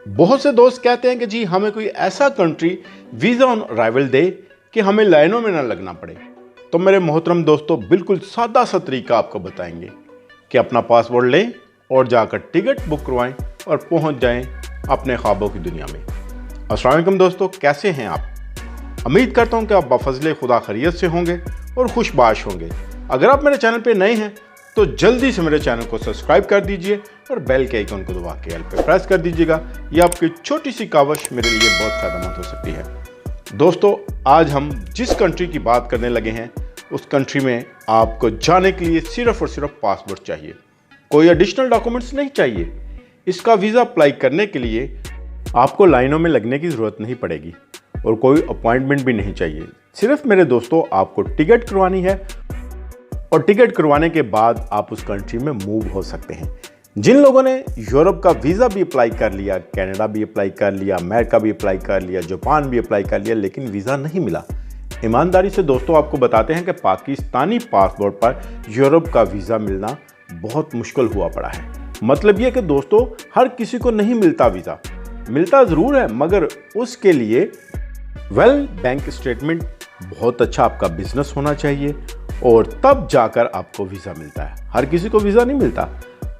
बहुत से दोस्त कहते हैं कि जी हमें कोई ऐसा कंट्री वीज़ा ऑन अराइवल दे कि हमें लाइनों में ना लगना पड़े। तो मेरे मोहतरम दोस्तों, बिल्कुल सादा सा तरीका आपको बताएंगे कि अपना पासपोर्ट लें और जाकर टिकट बुक करवाएं और पहुंच जाएं अपने ख्वाबों की दुनिया में। अस्सलाम वालेकुम दोस्तों, कैसे हैं आप? उम्मीद करता हूं कि आप बफज़ले खुदा खैरियत से होंगे और खुशबाश होंगे। अगर आप मेरे चैनल पे नए हैं तो जल्दी से मेरे चैनल को सब्सक्राइब कर दीजिए और बेल के आइकन को दबा के ऑल पे प्रेस कर दीजिएगा। ये आपकी छोटी सी काविश मेरे लिए बहुत फ़ायदेमंद हो सकती है। दोस्तों, आज हम जिस कंट्री की बात करने लगे हैं उस कंट्री में आपको जाने के लिए सिर्फ और सिर्फ पासपोर्ट चाहिए, कोई एडिशनल डॉक्यूमेंट्स नहीं चाहिए। इसका वीज़ा अप्लाई करने के लिए आपको लाइनों में लगने की ज़रूरत नहीं पड़ेगी और कोई अपॉइंटमेंट भी नहीं चाहिए। सिर्फ मेरे दोस्तों आपको टिकट करवानी है और टिकट करवाने के बाद आप उस कंट्री में मूव हो सकते हैं। जिन लोगों ने यूरोप का वीज़ा भी अप्लाई कर लिया, कनाडा भी अप्लाई कर लिया, अमेरिका भी अप्लाई कर लिया, जापान भी अप्लाई कर लिया, लेकिन वीज़ा नहीं मिला, ईमानदारी से दोस्तों आपको बताते हैं कि पाकिस्तानी पासपोर्ट पर यूरोप का वीज़ा मिलना बहुत मुश्किल हुआ पड़ा है। मतलब ये कि दोस्तों हर किसी को नहीं मिलता वीज़ा, मिलता ज़रूर है, मगर उसके लिए बैंक स्टेटमेंट, बहुत अच्छा आपका बिजनेस होना चाहिए और तब जाकर आपको वीज़ा मिलता है। हर किसी को वीज़ा नहीं मिलता।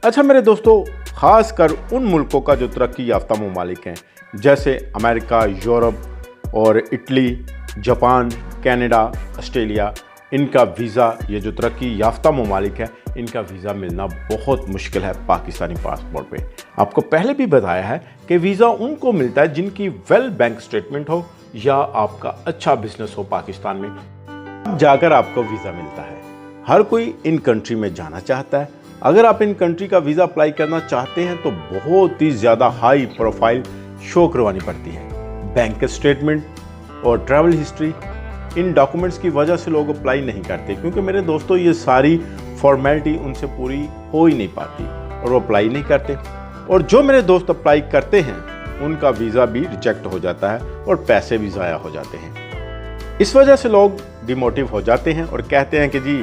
अच्छा मेरे दोस्तों, ख़ास कर उन मुल्कों का जो तरक्की याफ्ता ममालिक हैं जैसे अमेरिका, यूरोप और इटली, जापान, कनाडा, ऑस्ट्रेलिया, इनका वीज़ा, ये जो तरक्की याफ्ता ममालिक है, इनका वीज़ा मिलना बहुत मुश्किल है पाकिस्तानी पासपोर्ट पे। आपको पहले भी बताया है कि वीज़ा उनको मिलता है जिनकी बैंक स्टेटमेंट हो या आपका अच्छा बिजनेस हो पाकिस्तान में, जाकर आपको वीज़ा मिलता है। हर कोई इन कंट्री में जाना चाहता है। अगर आप इन कंट्री का वीज़ा अप्लाई करना चाहते हैं तो बहुत ही ज़्यादा हाई प्रोफाइल शो करवानी पड़ती है। बैंक स्टेटमेंट और ट्रैवल हिस्ट्री, इन डॉक्यूमेंट्स की वजह से लोग अप्लाई नहीं करते, क्योंकि मेरे दोस्तों ये सारी फॉर्मेलिटी उनसे पूरी हो ही नहीं पाती और वो अप्लाई नहीं करते। और जो मेरे दोस्त अप्लाई करते हैं उनका वीज़ा भी रिजेक्ट हो जाता है और पैसे भी ज़ाया हो जाते हैं। इस वजह से लोग डिमोटिव हो जाते हैं और कहते हैं कि जी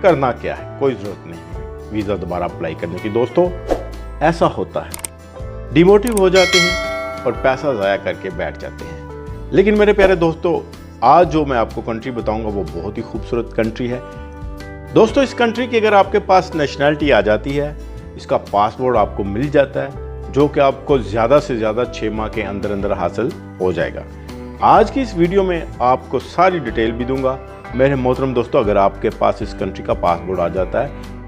करना क्या है, कोई ज़रूरत नहीं है वीज़ा दोबारा अप्लाई करने की। दोस्तों ऐसा होता है, डिमोटिव हो जाते हैं और पैसा ज़ाया करके बैठ जाते हैं। लेकिन मेरे प्यारे दोस्तों, आज जो मैं आपको कंट्री बताऊंगा वो बहुत ही खूबसूरत कंट्री है। दोस्तों इस कंट्री की अगर आपके पास नेशनैलिटी आ जाती है, इसका पासपोर्ट आपको मिल जाता है, जो कि आपको ज़्यादा से ज़्यादा 6 माह के अंदर अंदर हासिल हो जाएगा। आज की इस वीडियो में आपको सारी डिटेल भी दूंगा। मेरे मोहतरम दोस्तों, अगर आपके पास इस कंट्री का पासपोर्ट आ जाता है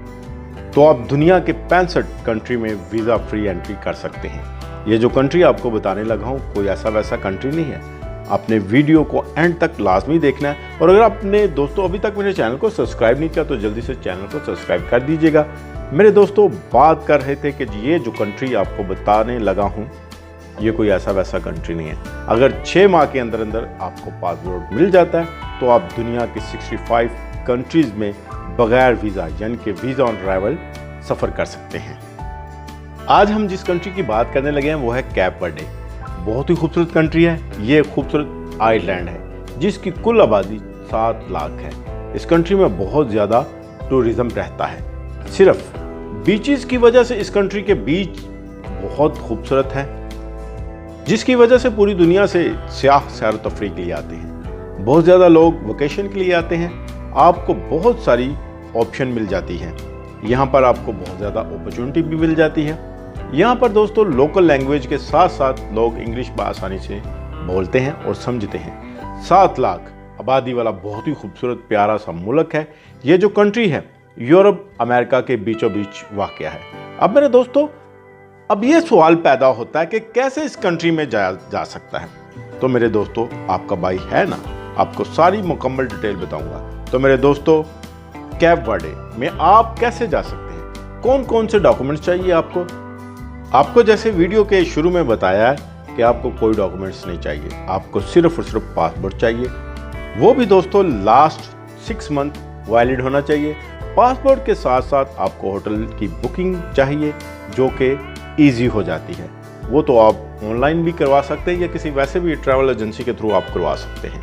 तो आप दुनिया के 65 कंट्री में वीज़ा फ्री एंट्री कर सकते हैं। ये जो कंट्री आपको बताने लगा हूँ कोई ऐसा वैसा कंट्री नहीं है। आपने वीडियो को एंड तक लाजमी देखना है और अगर आपने दोस्तों अभी तक मेरे चैनल को सब्सक्राइब नहीं किया तो जल्दी से चैनल को सब्सक्राइब कर दीजिएगा। मेरे दोस्तों बात कर रहे थे कि ये जो कंट्री आपको बताने लगा हूँ ये कोई ऐसा वैसा कंट्री नहीं है। अगर 6 माह के अंदर अंदर आपको पासपोर्ट मिल जाता है तो आप दुनिया की 65 कंट्रीज़ में बगैर वीज़ा यानी कि वीज़ा ऑन अराइवल सफ़र कर सकते हैं। आज हम जिस कंट्री की बात करने लगे हैं वो है कैप वर्डे। बहुत ही खूबसूरत कंट्री है। ये खूबसूरत आइलैंड है जिसकी कुल आबादी 7 लाख है। इस कंट्री में बहुत ज़्यादा टूरिज़्म रहता है। सिर्फ बीचेस की वजह से इस कंट्री के बीच बहुत खूबसूरत है, जिसकी वजह से पूरी दुनिया से सियाह सैर तफरीह के लिए आते हैं। बहुत ज़्यादा लोग वेकेशन के लिए आते हैं। आपको बहुत सारी ऑप्शन मिल जाती हैं। यहाँ पर आपको बहुत ज़्यादा अपॉर्चुनिटी भी मिल जाती है। यहाँ पर दोस्तों लोकल लैंग्वेज के साथ साथ लोग इंग्लिश आसानी से बोलते हैं और समझते हैं। 7 लाख आबादी वाला बहुत ही खूबसूरत प्यारा सा मुल्क है। ये जो कंट्री है यूरोप अमेरिका के बीचों बीच वाक़या है। अब मेरे दोस्तों अब ये सवाल पैदा होता है कि कैसे इस कंट्री में जाया जा सकता है। तो मेरे दोस्तों आपका भाई है ना, आपको सारी मुकम्मल डिटेल बताऊंगा। तो मेरे दोस्तों कैप वर्डे में आप कैसे जा सकते हैं, कौन कौन से डॉक्यूमेंट्स चाहिए आपको जैसे वीडियो के शुरू में बताया है कि आपको कोई डॉक्यूमेंट्स नहीं चाहिए, आपको सिर्फ और सिर्फ पासपोर्ट चाहिए। वो भी दोस्तों लास्ट 6 मंथ वैलिड होना चाहिए। पासपोर्ट के साथ साथ आपको होटल की बुकिंग चाहिए जो कि ईजी हो जाती है। वो तो आप ऑनलाइन भी करवा सकते हैं या किसी वैसे भी ट्रैवल एजेंसी के थ्रू आप करवा सकते हैं।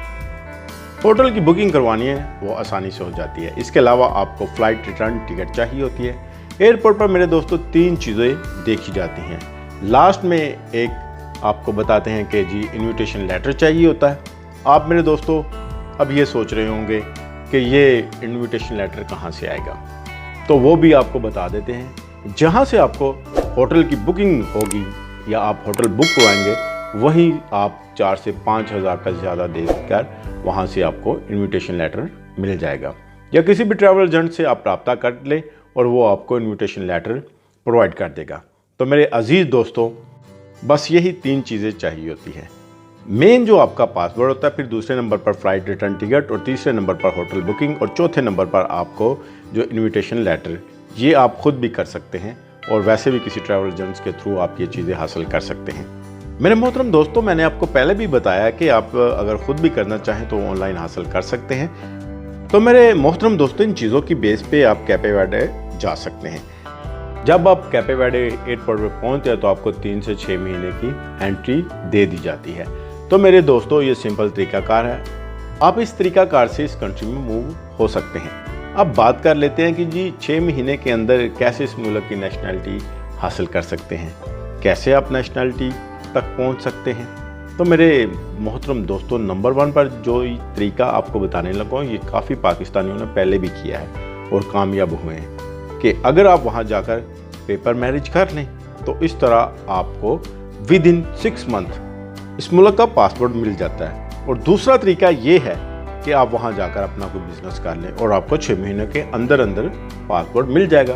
होटल की बुकिंग करवानी है वो आसानी से हो जाती है। इसके अलावा आपको फ़्लाइट रिटर्न टिकट चाहिए होती है। एयरपोर्ट पर मेरे दोस्तों 3 चीज़ें देखी जाती हैं। लास्ट में एक आपको बताते हैं कि जी इनविटेशन लेटर चाहिए होता है। आप मेरे दोस्तों अब ये सोच रहे होंगे कि ये इनविटेशन लेटर कहाँ से आएगा, तो वो भी आपको बता देते हैं। जहाँ से आपको होटल की बुकिंग होगी या आप होटल बुक करवाएंगे, वहीं आप 4 से 5 हज़ार का ज़्यादा देकर वहाँ से आपको इनविटेशन लेटर मिल जाएगा, या किसी भी ट्रैवल एजेंट से आप रब्ता कर लें और वो आपको इनविटेशन लेटर प्रोवाइड कर देगा। तो मेरे अजीज़ दोस्तों, बस यही 3 चीज़ें चाहिए होती हैं। मेन जो आपका पासवर्ड होता है, फिर दूसरे नंबर पर फ्लाइट रिटर्न टिकट, और तीसरे नंबर पर होटल बुकिंग, और चौथे नंबर पर आपको जो इनविटेशन लेटर, ये आप खुद भी कर सकते हैं और वैसे भी किसी ट्रैवल एजेंट्स के थ्रू आप ये चीज़ें हासिल कर सकते हैं। मेरे मोहतरम दोस्तों, मैंने आपको पहले भी बताया कि आप अगर ख़ुद भी करना चाहें तो ऑनलाइन हासिल कर सकते हैं। तो मेरे मोहतरम दोस्तों, इन चीज़ों की बेस पे आप कैपे वर्डे जा सकते हैं। जब आप कैपे वर्डे एयरपोर्ट पर पहुँचते हैं तो आपको 3 से 6 महीने की एंट्री दे दी जाती है। तो मेरे दोस्तों, ये सिंपल तरीकाकार है। आप इस तरीकाकार से इस कंट्री में मूव हो सकते हैं। अब बात कर लेते हैं कि जी 6 महीने के अंदर कैसे इस मुल्क की नेशनैलिटी हासिल कर सकते हैं, कैसे आप नेशनैलिटी तक पहुंच सकते हैं। तो मेरे मोहतरम दोस्तों, नंबर 1 पर जो तरीका आपको बताने लगा हूँ, ये काफ़ी पाकिस्तानियों ने पहले भी किया है और कामयाब हुए हैं कि अगर आप वहाँ जाकर पेपर मैरिज कर लें तो इस तरह आपको विद इन 6 मंथ इस मुल्क का पासपोर्ट मिल जाता है। और दूसरा तरीका ये है कि आप वहाँ जाकर अपना कोई बिजनेस कर लें और आपको 6 महीने के अंदर अंदर पासपोर्ट मिल जाएगा।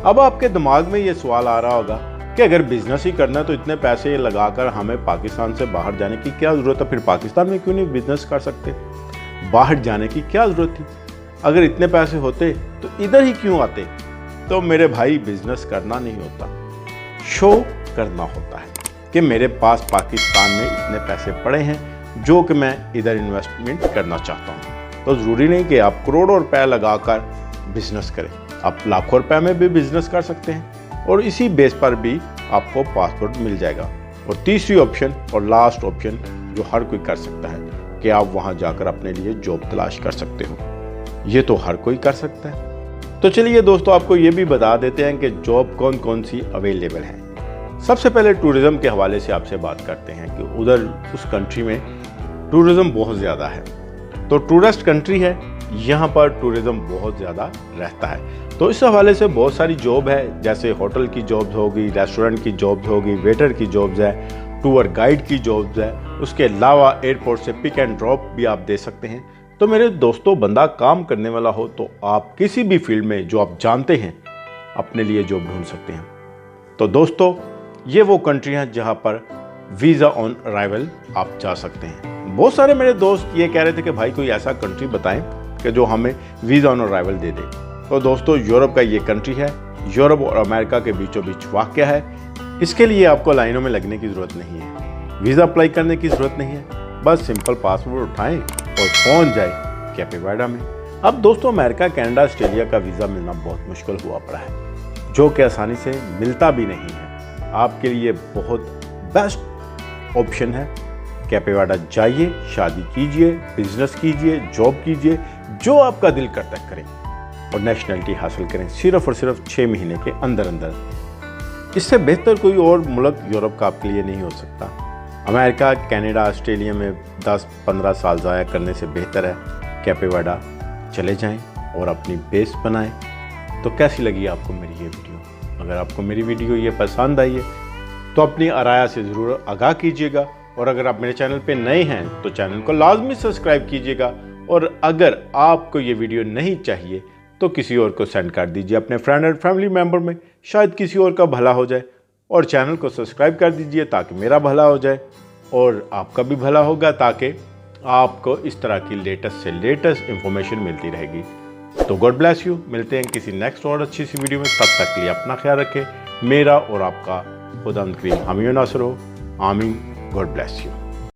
अब आपके दिमाग में ये सवाल आ रहा होगा कि अगर बिजनेस ही करना है तो इतने पैसे लगाकर हमें पाकिस्तान से बाहर जाने की क्या ज़रूरत है, फिर पाकिस्तान में क्यों नहीं बिजनेस कर सकते, बाहर जाने की क्या ज़रूरत थी, अगर इतने पैसे होते तो इधर ही क्यों आते। तो मेरे भाई, बिजनेस करना नहीं होता, शो करना होता है कि मेरे पास पाकिस्तान में इतने पैसे पड़े हैं जो कि मैं इधर इन्वेस्टमेंट करना चाहता हूँ। तो ज़रूरी नहीं कि आप करोड़ों रुपए लगाकर बिजनेस करें, आप लाखों रुपए में भी बिजनेस कर सकते हैं और इसी बेस पर भी आपको पासपोर्ट मिल जाएगा। और तीसरी ऑप्शन और लास्ट ऑप्शन जो हर कोई कर सकता है कि आप वहाँ जाकर अपने लिए जॉब तलाश कर सकते हो। ये तो हर कोई कर सकता है। तो चलिए दोस्तों, आपको ये भी बता देते हैं कि जॉब कौन कौन सी अवेलेबल है। सबसे पहले टूरिज़्म के हवाले से आपसे बात करते हैं कि उधर उस कंट्री में टूरिज़्म बहुत ज़्यादा है। तो टूरिस्ट कंट्री है, यहाँ पर टूरिज़्म बहुत ज़्यादा रहता है। तो इस हवाले से बहुत सारी जॉब है, जैसे होटल की जॉब्स होगी, रेस्टोरेंट की जॉब्स होगी, वेटर की जॉब्स है, टूर गाइड की जॉब्स है। उसके अलावा एयरपोर्ट से पिक एंड ड्रॉप भी आप दे सकते हैं। तो मेरे दोस्तों, बंदा काम करने वाला हो तो आप किसी भी फील्ड में जो आप जानते हैं अपने लिए जॉब ढूंढ सकते हैं। तो दोस्तों, ये वो कंट्री हैं जहाँ पर वीज़ा ऑन अराइवल आप जा सकते हैं। बहुत सारे मेरे दोस्त ये कह रहे थे कि भाई कोई ऐसा कंट्री बताएं कि जो हमें वीज़ा ऑन अराइवल दे दे। तो दोस्तों, यूरोप का ये कंट्री है, यूरोप और अमेरिका के बीचों बीच वाक़या है। इसके लिए आपको लाइनों में लगने की ज़रूरत नहीं है, वीज़ा अप्लाई करने की ज़रूरत नहीं है, बस सिंपल पासपोर्ट उठाएं और पहुंच जाए कैपे वर्डे में। अब दोस्तों, अमेरिका, कनाडा, ऑस्ट्रेलिया का वीज़ा मिलना बहुत मुश्किल हुआ पड़ा है, जो कि आसानी से मिलता भी नहीं है। आपके लिए बहुत बेस्ट ऑप्शन है, कैपे वर्डे जाइए, शादी कीजिए, बिजनेस कीजिए, जॉब कीजिए, जो आपका दिल करता है करें और नेशनैलिटी हासिल करें सिर्फ और सिर्फ 6 महीने के अंदर अंदर। इससे बेहतर कोई और मुल्क यूरोप का आपके लिए नहीं हो सकता। अमेरिका, कनाडा, ऑस्ट्रेलिया में 10-15 साल ज़ाया करने से बेहतर है कैपे वर्डे चले जाएं और अपनी बेस बनाएं। तो कैसी लगी आपको मेरी ये वीडियो? अगर आपको मेरी वीडियो ये पसंद आई है तो अपनी आराया से ज़रूर आगाह कीजिएगा, और अगर आप मेरे चैनल पे नए हैं तो चैनल को लाजमी सब्सक्राइब कीजिएगा। और अगर आपको ये वीडियो नहीं चाहिए तो किसी और को सेंड कर दीजिए अपने फ्रेंड एंड फैमिली मेम्बर में, शायद किसी और का भला हो जाए। और चैनल को सब्सक्राइब कर दीजिए ताकि मेरा भला हो जाए और आपका भी भला होगा, ताकि आपको इस तरह की लेटेस्ट से लेटेस्ट इंफॉर्मेशन मिलती रहेगी। तो गॉड ब्लेस यू। मिलते हैं किसी नेक्स्ट और अच्छी सी वीडियो में। तब तक के लिए अपना ख्याल रखें। मेरा और आपका खुदा करीम हामी नासर हो। आमीन। God bless you.